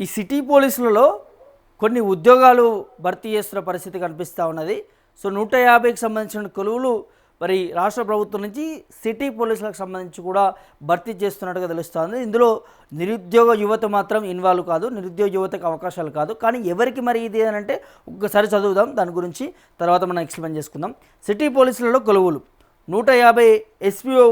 ఈ సిటీ పోలీసులలో కొన్ని ఉద్యోగాలు భర్తీ చేస్తున్న పరిస్థితి కనిపిస్తూ ఉన్నది. సో 150కి సంబంధించిన కొలువులు మరి రాష్ట్ర ప్రభుత్వం నుంచి సిటీ పోలీసులకు సంబంధించి కూడా భర్తీ చేస్తున్నట్టుగా తెలుస్తోంది. ఇందులో నిరుద్యోగ యువత మాత్రం ఇన్వాల్వ్ కాదు, నిరుద్యోగ యువతకు అవకాశాలు కాదు. కానీ ఎవరికి మరి ఇది అని అంటే ఒక్కసారి చదువుదాం, దాని గురించి తర్వాత మనం ఎక్స్ప్లెయిన్ చేసుకుందాం. సిటీ పోలీసులలో కొలువులు 150 ఎస్పీఓ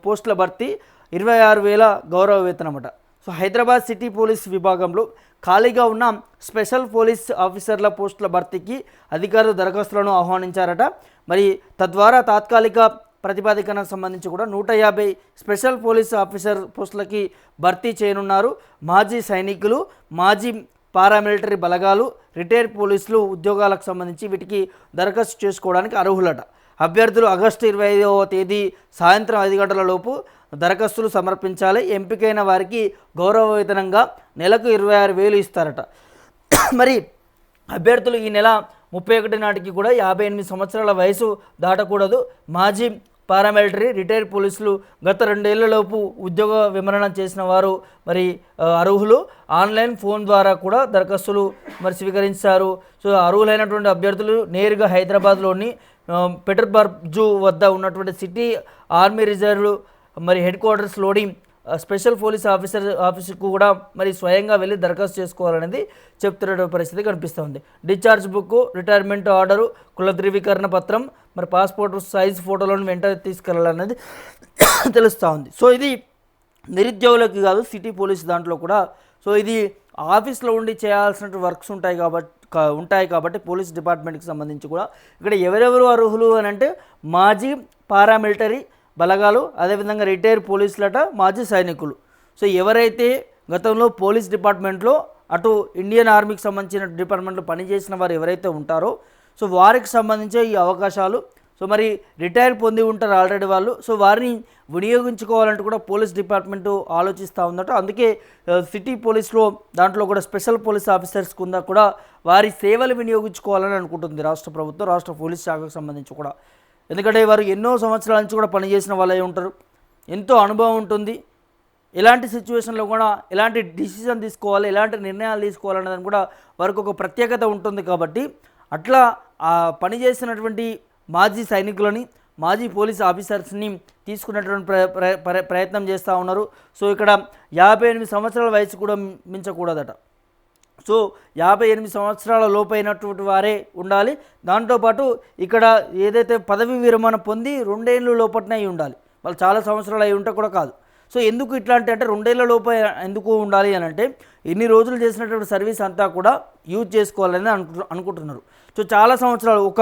పోస్టుల భర్తీ 26,000 గౌరవ వేతనం అన్నమాట. సో హైదరాబాద్ సిటీ పోలీస్ విభాగంలో ఖాళీగా ఉన్న స్పెషల్ పోలీస్ ఆఫీసర్ల పోస్టుల భర్తీకి అధికారులు దరఖాస్తులను ఆహ్వానించారట. మరి తద్వారా తాత్కాలిక ప్రతిపాదికనకు సంబంధించి కూడా 150 స్పెషల్ పోలీస్ ఆఫీసర్ పోస్టులకి భర్తీ చేయనున్నారు. మాజీ సైనికులు, మాజీ పారామిలిటరీ బలగాలు, రిటైర్డ్ పోలీసులు ఉద్యోగాలకు సంబంధించి వీటికి దరఖాస్తు చేసుకోవడానికి అర్హులట. అభ్యర్థులు ఆగస్టు 25వ తేదీ సాయంత్రం 5 గంటల లోపు దరఖాస్తులు సమర్పించాలి. ఎంపికైన వారికి గౌరవ వేతనంగా నెలకు 26,000 ఇస్తారట. మరి అభ్యర్థులు ఈ నెల 31 నాటికి కూడా 58 సంవత్సరాల వయసు దాటకూడదు. మాజీ పారామిలిటరీ, రిటైర్డ్ పోలీసులు గత 2 ఏళ్లలోపు ఉద్యోగ విమరణ చేసిన వారు మరి అర్హులు. ఆన్లైన్, ఫోన్ ద్వారా కూడా దరఖాస్తులు మరి స్వీకరించారు. సో అర్హులైనటువంటి అభ్యర్థులు నేరుగా హైదరాబాద్లోని పెటర్బర్గ్ వద్ద ఉన్నటువంటి సిటీ ఆర్మీ రిజర్వ్ మరి హెడ్ క్వార్టర్స్లోని స్పెషల్ పోలీస్ ఆఫీసుకు కూడా మరి స్వయంగా వెళ్ళి దరఖాస్తు చేసుకోవాలనేది చెప్తున్న పరిస్థితి కనిపిస్తుంది. డిశ్చార్జ్ బుక్, రిటైర్మెంట్ ఆర్డరు, కుల ధృవీకరణ పత్రం, మరి పాస్పోర్ట్ సైజ్ ఫోటోలను వెంట తీసుకెళ్లాలనేది తెలుస్తూ ఉంది. సో ఇది నిరుద్యోగులకు కాదు, సిటీ పోలీస్ దాంట్లో కూడా. సో ఇది ఆఫీస్లో ఉండి చేయాల్సిన వర్క్స్ ఉంటాయి కాబట్టి పోలీస్ డిపార్ట్మెంట్కి సంబంధించి కూడా ఇక్కడ ఎవరెవరు అర్హులు అని అంటే మాజీ పారామిలిటరీ బలగాలు, అదేవిధంగా రిటైర్డ్ పోలీసులట, మాజీ సైనికులు. సో ఎవరైతే గతంలో పోలీస్ డిపార్ట్మెంట్లో అటు ఇండియన్ ఆర్మీకి సంబంధించిన డిపార్ట్మెంట్లో పనిచేసిన వారు ఎవరైతే ఉంటారో సో వారికి సంబంధించే ఈ అవకాశాలు. సో మరి రిటైర్ పొంది ఉంటారు ఆల్రెడీ వాళ్ళు. సో వారిని వినియోగించుకోవాలంటూ కూడా పోలీస్ డిపార్ట్మెంటు ఆలోచిస్తూ ఉందట. అందుకే సిటీ పోలీస్లో దాంట్లో కూడా స్పెషల్ పోలీస్ ఆఫీసర్స్ కింద కూడా వారి సేవలు వినియోగించుకోవాలని అనుకుంటుంది రాష్ట్ర ప్రభుత్వం, రాష్ట్ర పోలీస్ శాఖకు సంబంధించి కూడా. ఎందుకంటే వారు ఎన్నో సంవత్సరాల నుంచి కూడా పనిచేసిన వాళ్ళే ఉంటారు, ఎంతో అనుభవం ఉంటుంది. ఎలాంటి సిచ్యువేషన్లో కూడా ఎలాంటి డిసిజన్ తీసుకోవాలి, ఎలాంటి నిర్ణయాలు తీసుకోవాలనేది కూడా వారికి ఒక ప్రత్యేకత ఉంటుంది. కాబట్టి అట్లా పనిచేసినటువంటి మాజీ సైనికులని, మాజీ పోలీస్ ఆఫీసర్స్ని తీసుకునేటువంటి ప్రయత్నం చేస్తూ ఉన్నారు. సో ఇక్కడ 58 సంవత్సరాల వయసు కూడా మించకూడదట. సో 58 సంవత్సరాల లోపైనటువంటి వారే ఉండాలి. దాంతోపాటు ఇక్కడ ఏదైతే పదవి విరమణ పొంది 2 ఏళ్ళ లోపట్నే అయి ఉండాలి. వాళ్ళు చాలా సంవత్సరాలు అయి ఉంటే కూడా కాదు. సో ఎందుకు ఇట్లాంటి అంటే 2 ఏళ్ళ లోపే ఎందుకు ఉండాలి అని అంటే ఇన్ని రోజులు చేసినటువంటి సర్వీస్ అంతా కూడా యూజ్ చేసుకోవాలని అనుకుంటున్నారు. సో చాలా సంవత్సరాలు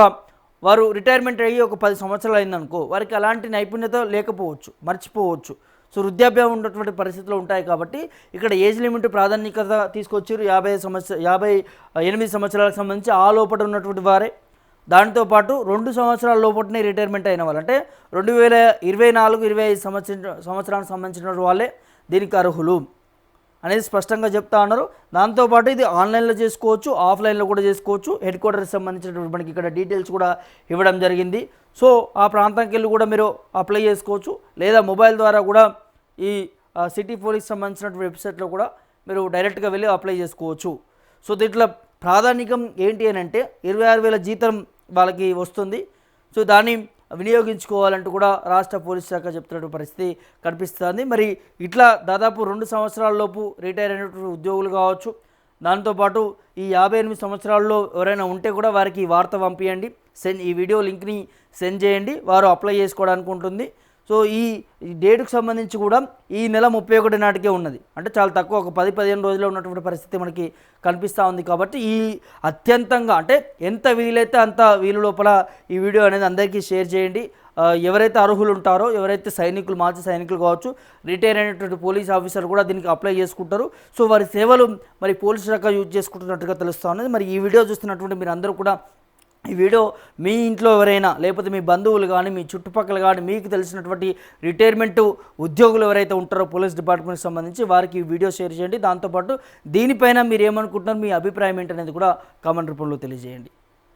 వారు రిటైర్మెంట్ అయ్యి ఒక 10 సంవత్సరాలు అయిందనుకో, వారికి అలాంటి నైపుణ్యత లేకపోవచ్చు, మర్చిపోవచ్చు. సో వృద్ధాప్యం ఉన్నటువంటి పరిస్థితులు ఉంటాయి కాబట్టి ఇక్కడ ఏజ్ లిమిట్ ప్రాధాన్యత తీసుకొచ్చారు. 58 సంవత్సరాలకు సంబంధించి ఆ లోపల ఉన్నటువంటి వారే. దాంతోపాటు 2 సంవత్సరాల లోపలనే రిటైర్మెంట్ అయిన వాళ్ళు అంటే 2024-25 సంవత్సరానికి సంబంధించిన వాళ్ళే దీనికి అర్హులు అనేది స్పష్టంగా చెప్తా ఉన్నారు. దాంతోపాటు ఇది ఆన్లైన్లో చేసుకోవచ్చు, ఆఫ్లైన్లో కూడా చేసుకోవచ్చు. హెడ్ క్వార్టర్కి సంబంధించినటువంటి మనకి ఇక్కడ డీటెయిల్స్ కూడా ఇవ్వడం జరిగింది. సో ఆ ప్రాంతానికి వెళ్ళి కూడా మీరు అప్లై చేసుకోవచ్చు, లేదా మొబైల్ ద్వారా కూడా ఈ సిటీ పోలీస్ సంబంధించినటువంటి వెబ్సైట్లో కూడా మీరు డైరెక్ట్గా వెళ్ళి అప్లై చేసుకోవచ్చు. సో దీంట్లో ప్రాధాన్యతం ఏంటి అని అంటే 26,000 జీతం వాళ్ళకి వస్తుంది. సో దాన్ని వినియోగించుకోవాలంటూ కూడా రాష్ట్ర పోలీస్ శాఖ చెప్తున్న పరిస్థితి కనిపిస్తుంది. మరి ఇట్లా దాదాపు 2 సంవత్సరాల లోపు రిటైర్ అయినటువంటి ఉద్యోగులు కావచ్చు, దాంతోపాటు ఈ 58 సంవత్సరాల్లో ఎవరైనా ఉంటే కూడా వారికి ఈ వార్త పంపించండి, ఈ వీడియో లింక్ని సెండ్ చేయండి, వారు అప్లై చేసుకోవడానికి ఉంటుంది. సో ఈ డేట్కి సంబంధించి కూడా ఈ నెల 31 నాటికే ఉన్నది, అంటే చాలా తక్కువ, ఒక 10-15 రోజుల్లో ఉన్నటువంటి పరిస్థితి మనకి కనిపిస్తూ ఉంది. కాబట్టి ఈ అత్యంతంగా అంటే ఎంత వీలైతే అంత వీలు లోపల ఈ వీడియో అనేది అందరికీ షేర్ చేయండి. ఎవరైతే అర్హులు ఉంటారో, ఎవరైతే సైనికులు, మాజీ సైనికులు కావచ్చు, రిటైర్ అయినటువంటి పోలీస్ ఆఫీసర్ కూడా దీనికి అప్లై చేసుకుంటారు. సో వారి సేవలు మరి పోలీసు శాఖ యూజ్ చేసుకుంటున్నట్టుగా తెలుస్తూ ఉన్నది. మరి ఈ వీడియో చూస్తున్నటువంటి మీరు అందరూ కూడా ఈ వీడియో మీ ఇంట్లో ఎవరైనా, లేకపోతే మీ బంధువులు కానీ, మీ చుట్టుపక్కల కానీ, మీకు తెలిసినటువంటి రిటైర్మెంట్ ఉద్యోగులు ఎవరైతే ఉంటారో పోలీస్ డిపార్ట్మెంట్కి సంబంధించి వారికి ఈ వీడియో షేర్ చేయండి. దాంతోపాటు దీనిపైన మీరు ఏమనుకుంటున్నారు, మీ అభిప్రాయం ఏంటనేది కూడా కామెంట్ రూపంలో తెలియజేయండి.